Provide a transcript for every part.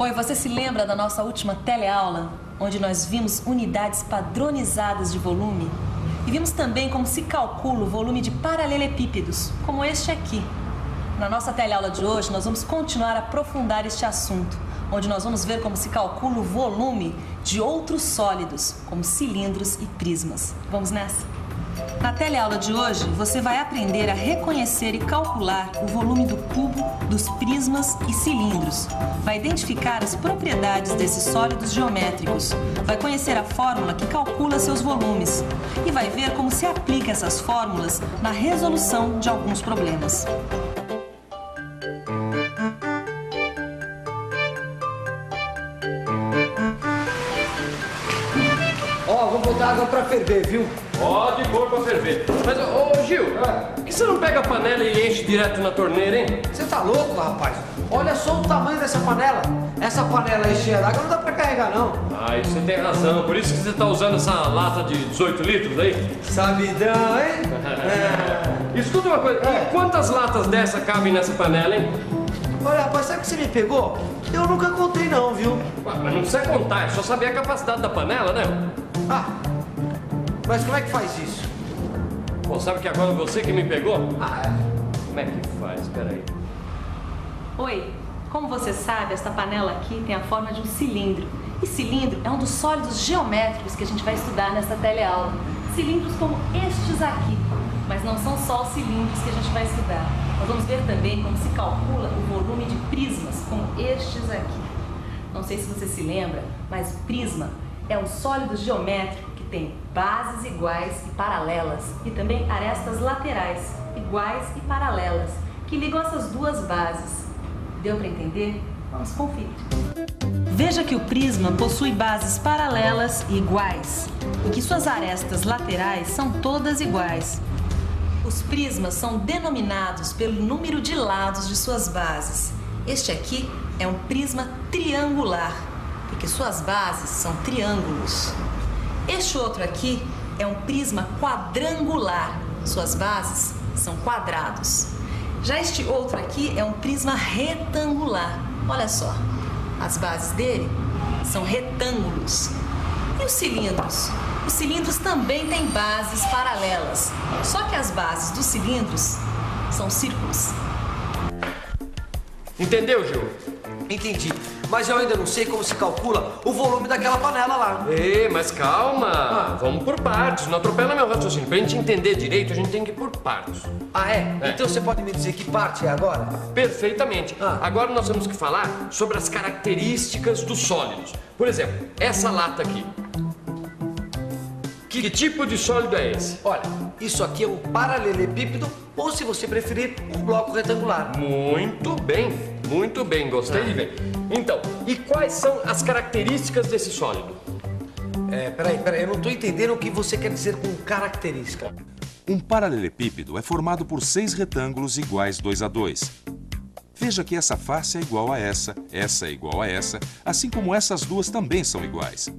Oi, você se lembra da nossa última teleaula, onde nós vimos unidades padronizadas de volume? E vimos também como se calcula o volume de paralelepípedos, como este aqui. Na nossa teleaula de hoje, nós vamos continuar a aprofundar este assunto, onde nós vamos ver como se calcula o volume de outros sólidos, como cilindros e prismas. Vamos nessa? Na teleaula de hoje, você vai aprender a reconhecer e calcular o volume do cubo, dos prismas e cilindros. Vai identificar as propriedades desses sólidos geométricos. Vai conhecer a fórmula que calcula seus volumes. E vai ver como se aplica essas fórmulas na resolução de alguns problemas. Vamos botar água pra ferver, viu? Pode pôr pra ferver. Mas, ô Gil, por que você não pega a panela e enche direto na torneira, hein? Você tá louco, rapaz? Olha só o tamanho dessa panela. Essa panela cheia d'água não dá pra carregar, não. Ai, você tem razão. Por isso que você tá usando essa lata de 18 litros aí? Sabidão, hein? Escuta uma coisa. E quantas latas dessa cabem nessa panela, hein? Olha, rapaz, sabe o que você me pegou? Eu nunca contei, não, viu? Ué, mas não precisa contar. É só saber a capacidade da panela, né? Mas como é que faz isso? Bom, sabe que agora você que me pegou? Como é que faz? Peraí. Oi, como você sabe, esta panela aqui tem a forma de um cilindro. E cilindro é um dos sólidos geométricos que a gente vai estudar nessa teleaula. Cilindros como estes aqui. Mas não são só os cilindros que a gente vai estudar. Nós vamos ver também como se calcula o volume de prismas, como estes aqui. Não sei se você se lembra, mas prisma é um sólido geométrico que tem bases iguais e paralelas e também arestas laterais iguais e paralelas que ligam essas duas bases. Deu para entender? Vamos conferir. Veja que o prisma possui bases paralelas e iguais e que suas arestas laterais são todas iguais. Os prismas são denominados pelo número de lados de suas bases. Este aqui é um prisma triangular, porque suas bases são triângulos. Este outro aqui é um prisma quadrangular, suas bases são quadrados. Já este outro aqui é um prisma retangular. Olha só, as bases dele são retângulos. E os cilindros? Os cilindros também têm bases paralelas, só que as bases dos cilindros são círculos. Entendeu, Gil? Entendi. Mas eu ainda não sei como se calcula o volume daquela panela lá. Ei, mas calma. Vamos por partes. Não atropela meu raciocínio. Pra gente entender direito, a gente tem que ir por partes. Então você pode me dizer que parte é agora? Perfeitamente. Agora nós temos que falar sobre as características dos sólidos. Por exemplo, essa lata aqui. Que tipo de sólido é esse? Olha, isso aqui é um paralelepípedo ou, se você preferir, um bloco retangular. Muito bem, gostei de ver. Então, e quais são as características desse sólido? Peraí, eu não tô entendendo o que você quer dizer com característica. Um paralelepípedo é formado por 6 retângulos iguais 2 a 2. Veja que essa face é igual a essa é igual a essa, assim como essas duas também são iguais.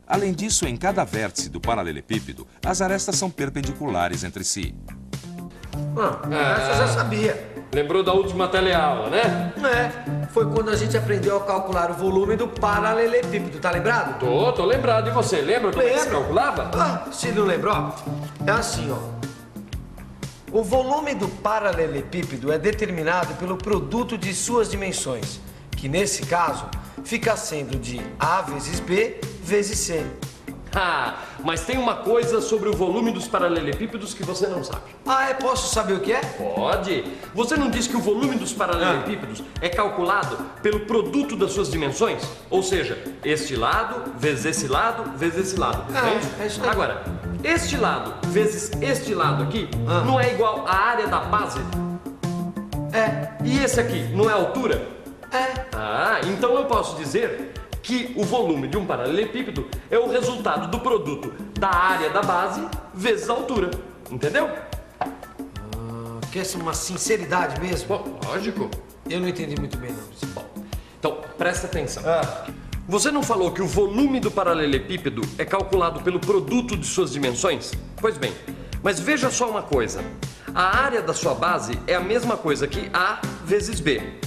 Além disso, em cada vértice do paralelepípedo, as arestas são perpendiculares entre si. Essa eu já sabia. Lembrou da última teleaula, né? Foi quando a gente aprendeu a calcular o volume do paralelepípedo, tá lembrado? Tô lembrado. E você, lembra como é que se calculava? Se não lembrou, é assim, ó. O volume do paralelepípedo é determinado pelo produto de suas dimensões, que nesse caso fica sendo de A vezes B vezes C. Mas tem uma coisa sobre o volume dos paralelepípedos que você não sabe. Posso saber o que é? Pode. Você não disse que o volume dos paralelepípedos é calculado pelo produto das suas dimensões? Ou seja, este lado vezes esse lado vezes esse lado. É isso aí. Agora, este lado vezes este lado aqui não é igual à área da base? E esse aqui não é a altura? Então eu posso dizer que o volume de um paralelepípedo é o resultado do produto da área da base vezes a altura. Entendeu? Que é uma sinceridade mesmo? Bom, lógico. Eu não entendi muito bem, não. Bom, então presta atenção. Você não falou que o volume do paralelepípedo é calculado pelo produto de suas dimensões? Pois bem, mas veja só uma coisa. A área da sua base é a mesma coisa que A vezes B.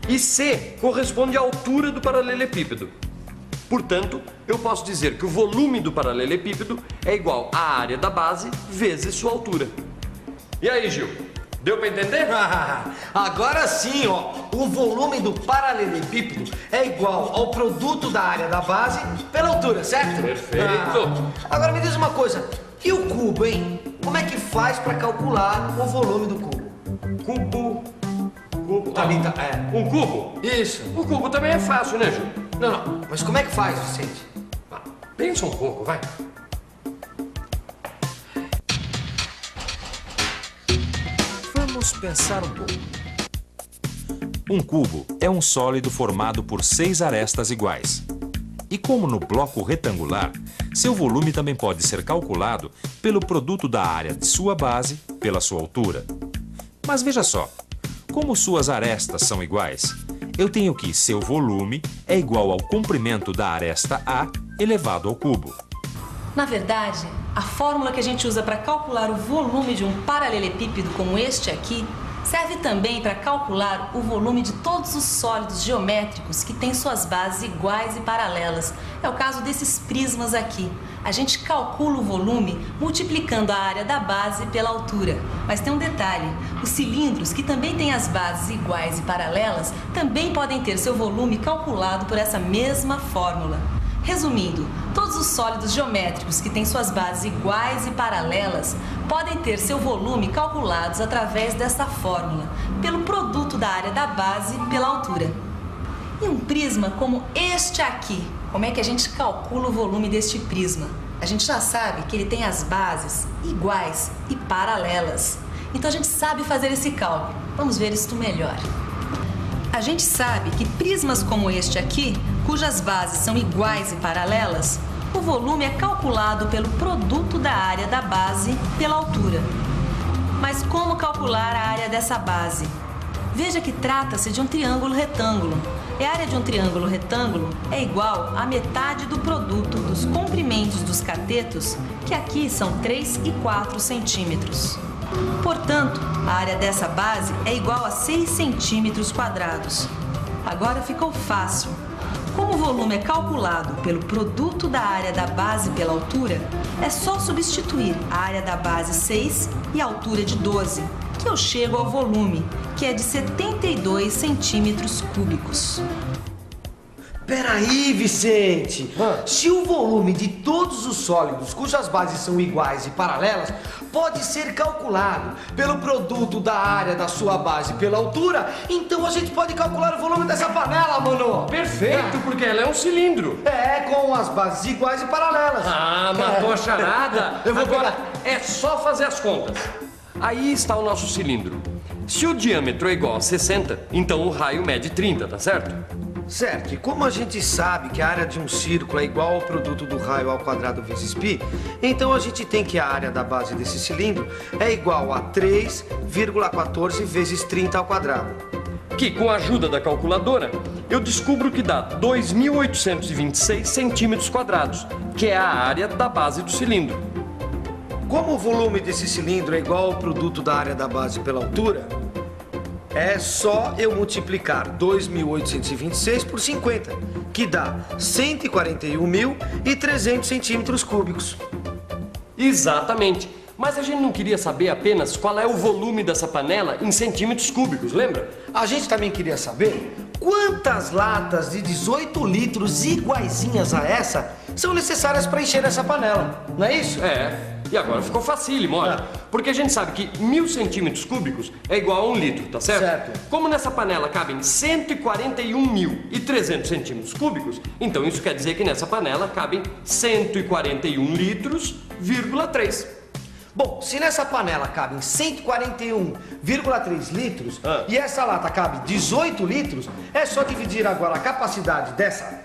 E C corresponde à altura do paralelepípedo. Portanto, eu posso dizer que o volume do paralelepípedo é igual à área da base vezes sua altura. E aí, Gil? Deu para entender? Agora sim, ó. O volume do paralelepípedo é igual ao produto da área da base pela altura, certo? Perfeito. Agora me diz uma coisa. E o cubo, hein? Como é que faz para calcular o volume do cubo? Cubo. Thalita, Um cubo? Isso. O cubo também é fácil, né, Gil? Não. Mas como é que faz, Vicente? Pensa um pouco, vai. Vamos pensar um pouco. Um cubo é um sólido formado por 6 arestas iguais. E como no bloco retangular, seu volume também pode ser calculado pelo produto da área de sua base pela sua altura. Mas veja só, como suas arestas são iguais, eu tenho que seu volume é igual ao comprimento da aresta A elevado ao cubo. Na verdade, a fórmula que a gente usa para calcular o volume de um paralelepípedo como este aqui serve também para calcular o volume de todos os sólidos geométricos que têm suas bases iguais e paralelas. É o caso desses prismas aqui. A gente calcula o volume multiplicando a área da base pela altura. Mas tem um detalhe, os cilindros, que também têm as bases iguais e paralelas, também podem ter seu volume calculado por essa mesma fórmula. Resumindo, todos os sólidos geométricos que têm suas bases iguais e paralelas podem ter seu volume calculados através dessa fórmula, pelo produto da área da base pela altura. E um prisma como este aqui, como é que a gente calcula o volume deste prisma? A gente já sabe que ele tem as bases iguais e paralelas. Então a gente sabe fazer esse cálculo. Vamos ver isto melhor. A gente sabe que prismas como este aqui, cujas bases são iguais e paralelas, o volume é calculado pelo produto da área da base pela altura. Mas como calcular a área dessa base? Veja que trata-se de um triângulo retângulo. E a área de um triângulo retângulo é igual à metade do produto dos comprimentos dos catetos, que aqui são 3 e 4 centímetros. Portanto, a área dessa base é igual a 6 centímetros quadrados. Agora ficou fácil. Como o volume é calculado pelo produto da área da base pela altura, é só substituir a área da base 6 e a altura de 12, que eu chego ao volume, que é de 72 centímetros cúbicos. Peraí, Vicente! Se o volume de todos os sólidos cujas bases são iguais e paralelas pode ser calculado pelo produto da área da sua base pela altura, então a gente pode calcular o volume dessa panela, mano! Perfeito, porque ela é um cilindro. Com as bases iguais e paralelas. Matou a charada. Eu vou Agora pegar. é só fazer as contas. Aí está o nosso cilindro. Se o diâmetro é igual a 60, então o raio mede 30, tá certo? Certo, e como a gente sabe que a área de um círculo é igual ao produto do raio ao quadrado vezes π, então a gente tem que a área da base desse cilindro é igual a 3,14 vezes 30 ao quadrado. Que, com a ajuda da calculadora, eu descubro que dá 2.826 centímetros quadrados, que é a área da base do cilindro. Como o volume desse cilindro é igual ao produto da área da base pela altura, é só eu multiplicar 2.826 por 50, que dá 141.300 centímetros cúbicos. Exatamente. Mas a gente não queria saber apenas qual é o volume dessa panela em centímetros cúbicos, lembra? A gente também queria saber quantas latas de 18 litros iguaizinhas a essa são necessárias para encher essa panela, não é isso? E agora ficou facílimo, olha. Porque a gente sabe que 1.000 centímetros cúbicos é igual a 1 litro, tá certo? Certo. Como nessa panela cabem 141.300 centímetros cúbicos, então isso quer dizer que nessa panela cabem 141 litros, 3. Bom, se nessa panela cabem 141,3 litros e essa lata cabe 18 litros, é só dividir agora a capacidade dessa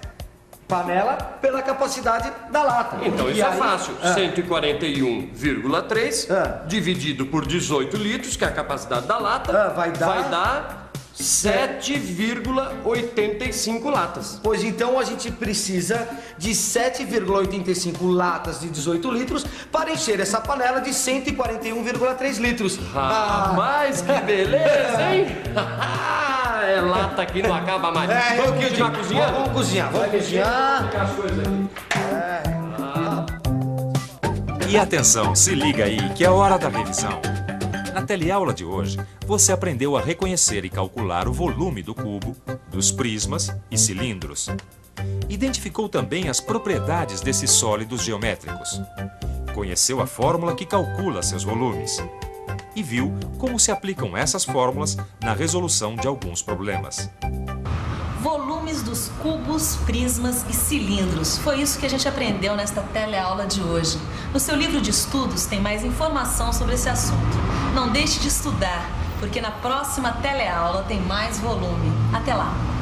panela pela capacidade da lata. Então isso é fácil. 141,3 dividido por 18 litros, que é a capacidade da lata, vai dar 7,85 latas. Pois então a gente precisa de 7,85 latas de 18 litros para encher essa panela de 141,3 litros. Mas que beleza, hein? É lata que não acaba mais. Vamos continuar cozinhando? Vamos cozinhar, vamos cozinhar. Vou as coisas aqui. E atenção, se liga aí que é hora da revisão. Na teleaula de hoje, você aprendeu a reconhecer e calcular o volume do cubo, dos prismas e cilindros. Identificou também as propriedades desses sólidos geométricos. Conheceu a fórmula que calcula seus volumes. E viu como se aplicam essas fórmulas na resolução de alguns problemas. Volumes dos cubos, prismas e cilindros. Foi isso que a gente aprendeu nesta teleaula de hoje. No seu livro de estudos tem mais informação sobre esse assunto. Não deixe de estudar, porque na próxima teleaula tem mais volume. Até lá!